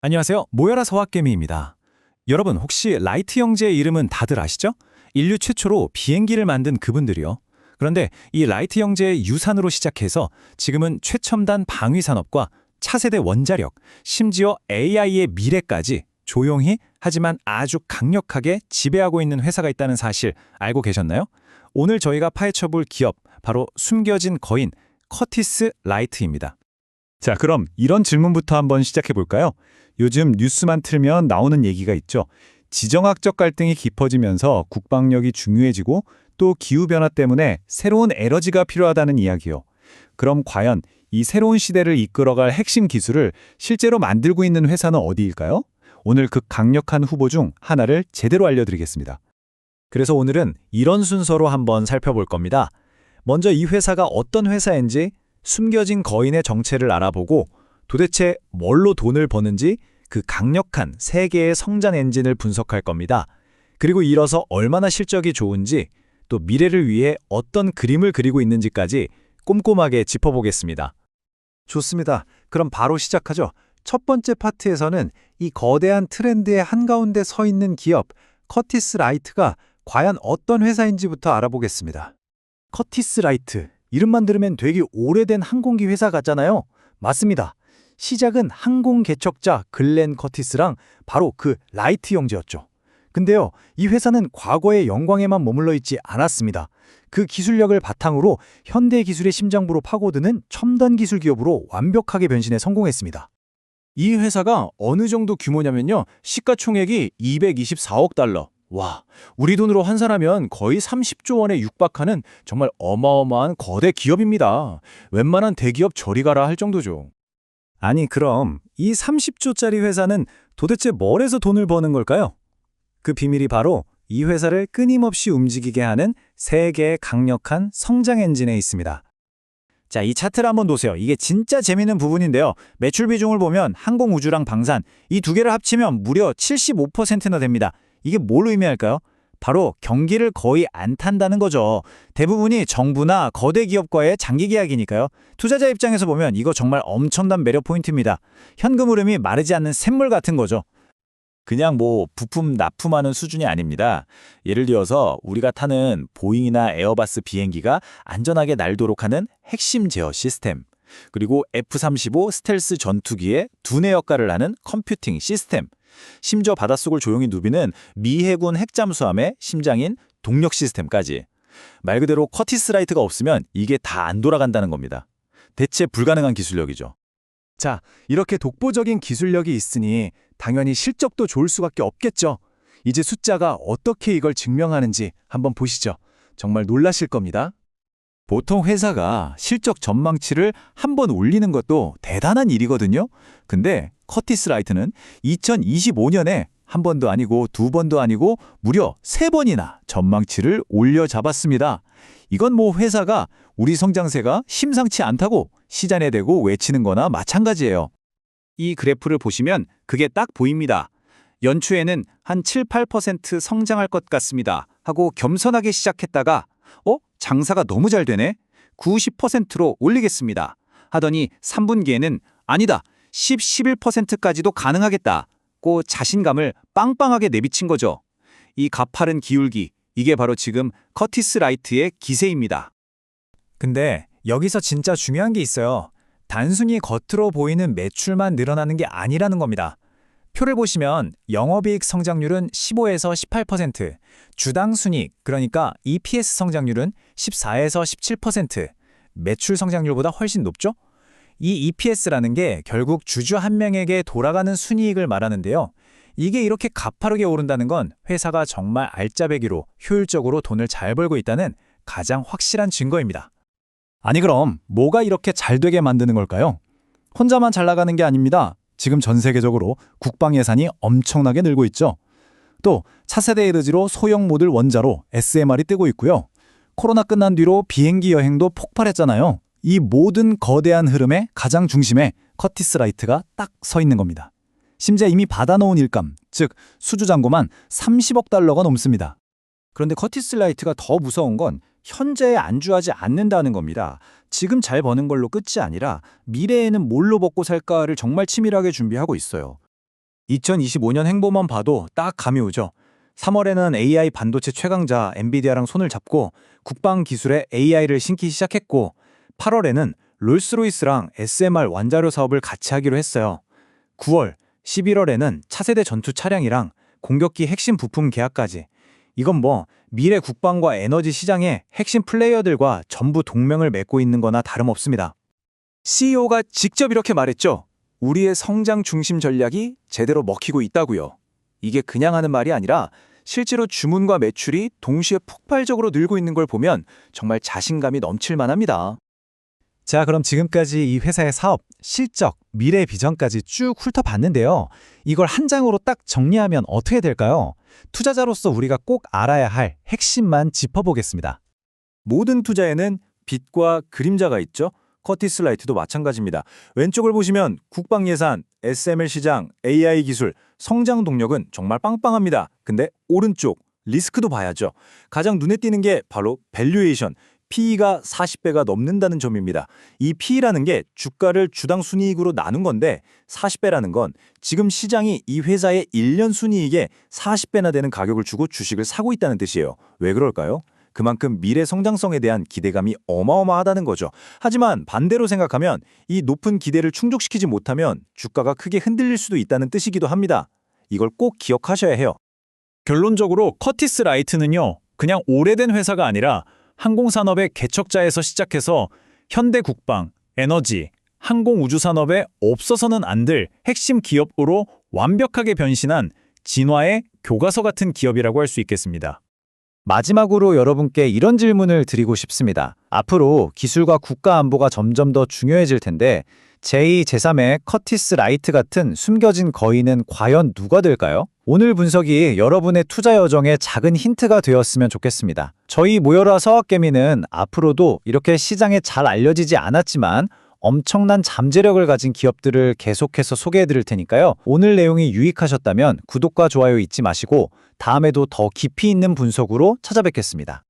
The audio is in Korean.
안녕하세요. 모여라 서학개미입니다. 여러분 혹시 라이트 형제의 이름은 다들 아시죠? 인류 최초로 비행기를 만든 그분들이요. 그런데 이 라이트 형제의 유산으로 시작해서 지금은 최첨단 방위 산업과 차세대 원자력, 심지어 AI의 미래까지 조용히 하지만 아주 강력하게 지배하고 있는 회사가 있다는 사실 알고 계셨나요? 오늘 저희가 파헤쳐볼 기업, 바로 숨겨진 거인 커티스 라이트입니다. 자, 그럼 이런 질문부터 한번 시작해 볼까요? 요즘 뉴스만 틀면 나오는 얘기가 있죠. 지정학적 갈등이 깊어지면서 국방력이 중요해지고 또 기후변화 때문에 새로운 에너지가 필요하다는 이야기요. 그럼 과연 이 새로운 시대를 이끌어갈 핵심 기술을 실제로 만들고 있는 회사는 어디일까요? 오늘 그 강력한 후보 중 하나를 제대로 알려드리겠습니다. 그래서 오늘은 이런 순서로 한번 살펴볼 겁니다. 먼저 이 회사가 어떤 회사인지, 숨겨진 거인의 정체를 알아보고 도대체 뭘로 돈을 버는지 그 강력한 세계의 성장 엔진을 분석할 겁니다. 그리고 이뤄서 얼마나 실적이 좋은지, 또 미래를 위해 어떤 그림을 그리고 있는지까지 꼼꼼하게 짚어보겠습니다. 좋습니다. 그럼 바로 시작하죠. 첫 번째 파트에서는 이 거대한 트렌드의 한가운데 서 있는 기업, 커티스 라이트가 과연 어떤 회사인지부터 알아보겠습니다. 커티스 라이트, 이름만 들으면 되게 오래된 항공기 회사 같잖아요. 맞습니다. 시작은 항공 개척자 글렌 커티스랑 바로 그 라이트 형제였죠. 근데요, 이 회사는 과거의 영광에만 머물러 있지 않았습니다. 그 기술력을 바탕으로 현대 기술의 심장부로 파고드는 첨단 기술 기업으로 완벽하게 변신해 성공했습니다. 이 회사가 어느 정도 규모냐면요, 시가총액이 224억 달러. 와, 우리 돈으로 환산하면 거의 30조 원에 육박하는 정말 어마어마한 거대 기업입니다. 웬만한 대기업 저리 가라 할 정도죠. 아니, 그럼 이 30조짜리 회사는 도대체 뭘 해서 돈을 버는 걸까요? 그 비밀이 바로 이 회사를 끊임없이 움직이게 하는 세 개의 강력한 성장 엔진에 있습니다. 자, 이 차트를 한번 보세요. 이게 진짜 재밌는 부분인데요. 매출 비중을 보면 항공 우주랑 방산, 이 두 개를 합치면 무려 75%나 됩니다. 이게 뭘 의미할까요? 바로 경기를 거의 안 탄다는 거죠. 대부분이 정부나 거대 기업과의 장기 계약이니까요. 투자자 입장에서 보면 이거 정말 엄청난 매력 포인트입니다. 현금 흐름이 마르지 않는 샘물 같은 거죠. 그냥 부품 납품하는 수준이 아닙니다. 예를 들어서 우리가 타는 보잉이나 에어바스 비행기가 안전하게 날도록 하는 핵심 제어 시스템, 그리고 F-35 스텔스 전투기의 두뇌 역할을 하는 컴퓨팅 시스템, 심지어 바닷속을 조용히 누비는 미 해군 핵잠수함의 심장인 동력 시스템까지. 말 그대로 커티스 라이트가 없으면 이게 다 안 돌아간다는 겁니다. 대체 불가능한 기술력이죠. 자, 이렇게 독보적인 기술력이 있으니 당연히 실적도 좋을 수밖에 없겠죠. 이제 숫자가 어떻게 이걸 증명하는지 한번 보시죠. 정말 놀라실 겁니다. 보통 회사가 실적 전망치를 한 번 올리는 것도 대단한 일이거든요. 근데 커티스 라이트는 2025년에 한 번도 아니고 두 번도 아니고 무려 세 번이나 전망치를 올려 잡았습니다. 이건 회사가 우리 성장세가 심상치 않다고 시장에 대고 외치는 거나 마찬가지예요. 이 그래프를 보시면 그게 딱 보입니다. 연초에는 한 7, 8% 성장할 것 같습니다 하고 겸손하게 시작했다가 장사가 너무 잘 되네? 90%로 올리겠습니다 하더니 3분기에는 아니다, 10, 11%까지도 가능하겠다고 자신감을 빵빵하게 내비친 거죠. 이 가파른 기울기, 이게 바로 지금 커티스 라이트의 기세입니다. 근데 여기서 진짜 중요한 게 있어요. 단순히 겉으로 보이는 매출만 늘어나는 게 아니라는 겁니다. 표를 보시면 영업이익 성장률은 15에서 18%, 주당 순이익, 그러니까 EPS 성장률은 14에서 17%, 매출 성장률보다 훨씬 높죠? 이 EPS라는 게 결국 주주 한 명에게 돌아가는 순이익을 말하는데요. 이게 이렇게 가파르게 오른다는 건 회사가 정말 알짜배기로 효율적으로 돈을 잘 벌고 있다는 가장 확실한 증거입니다. 아니, 그럼 뭐가 이렇게 잘 되게 만드는 걸까요? 혼자만 잘 나가는 게 아닙니다. 지금 전 세계적으로 국방 예산이 엄청나게 늘고 있죠. 또 차세대 에너지로 소형 모듈 원자로 SMR이 뜨고 있고요. 코로나 끝난 뒤로 비행기 여행도 폭발했잖아요. 이 모든 거대한 흐름의 가장 중심에 커티스 라이트가 딱 서 있는 겁니다. 심지어 이미 받아놓은 일감, 즉 수주잔고만 30억 달러가 넘습니다. 그런데 커티스 라이트가 더 무서운 건 현재에 안주하지 않는다는 겁니다. 지금 잘 버는 걸로 끝이 아니라 미래에는 뭘로 먹고 살까를 정말 치밀하게 준비하고 있어요. 2025년 행보만 봐도 딱 감이 오죠. 3월에는 AI 반도체 최강자 엔비디아랑 손을 잡고 국방 기술에 AI를 신기 시작했고 8월에는 롤스로이스랑 SMR 원자료 사업을 같이 하기로 했어요. 9월, 11월에는 차세대 전투 차량이랑 공격기 핵심 부품 계약까지. 이건 뭐 미래 국방과 에너지 시장의 핵심 플레이어들과 전부 동맹을 맺고 있는 거나 다름없습니다. CEO가 직접 이렇게 말했죠. 우리의 성장 중심 전략이 제대로 먹히고 있다고요. 이게 그냥 하는 말이 아니라 실제로 주문과 매출이 동시에 폭발적으로 늘고 있는 걸 보면 정말 자신감이 넘칠 만합니다. 자, 그럼 지금까지 이 회사의 사업, 실적, 미래 비전까지 쭉 훑어봤는데요. 이걸 한 장으로 딱 정리하면 어떻게 될까요? 투자자로서 우리가 꼭 알아야 할 핵심만 짚어보겠습니다. 모든 투자에는 빛과 그림자가 있죠. 커티스 라이트도 마찬가지입니다. 왼쪽을 보시면 국방 예산, SML 시장, AI 기술, 성장 동력은 정말 빵빵합니다. 근데 오른쪽 리스크도 봐야죠. 가장 눈에 띄는 게 바로 밸류에이션, PE가 40배가 넘는다는 점입니다. 이 PE라는 게 주가를 주당 순이익으로 나눈 건데 40배라는 건 지금 시장이 이 회사의 1년 순이익에 40배나 되는 가격을 주고 주식을 사고 있다는 뜻이에요. 왜 그럴까요? 그만큼 미래 성장성에 대한 기대감이 어마어마하다는 거죠. 하지만 반대로 생각하면 이 높은 기대를 충족시키지 못하면 주가가 크게 흔들릴 수도 있다는 뜻이기도 합니다. 이걸 꼭 기억하셔야 해요. 결론적으로 커티스 라이트는요, 그냥 오래된 회사가 아니라 항공산업의 개척자에서 시작해서 현대 국방, 에너지, 항공우주산업에 없어서는 안 될 핵심 기업으로 완벽하게 변신한 진화의 교과서 같은 기업이라고 할 수 있겠습니다. 마지막으로 여러분께 이런 질문을 드리고 싶습니다. 앞으로 기술과 국가 안보가 점점 더 중요해질 텐데 제2, 제3의 커티스 라이트 같은 숨겨진 거인은 과연 누가 될까요? 오늘 분석이 여러분의 투자 여정에 작은 힌트가 되었으면 좋겠습니다. 저희 모여라 서학개미는 앞으로도 이렇게 시장에 잘 알려지지 않았지만 엄청난 잠재력을 가진 기업들을 계속해서 소개해 드릴 테니까요. 오늘 내용이 유익하셨다면 구독과 좋아요 잊지 마시고 다음에도 더 깊이 있는 분석으로 찾아뵙겠습니다.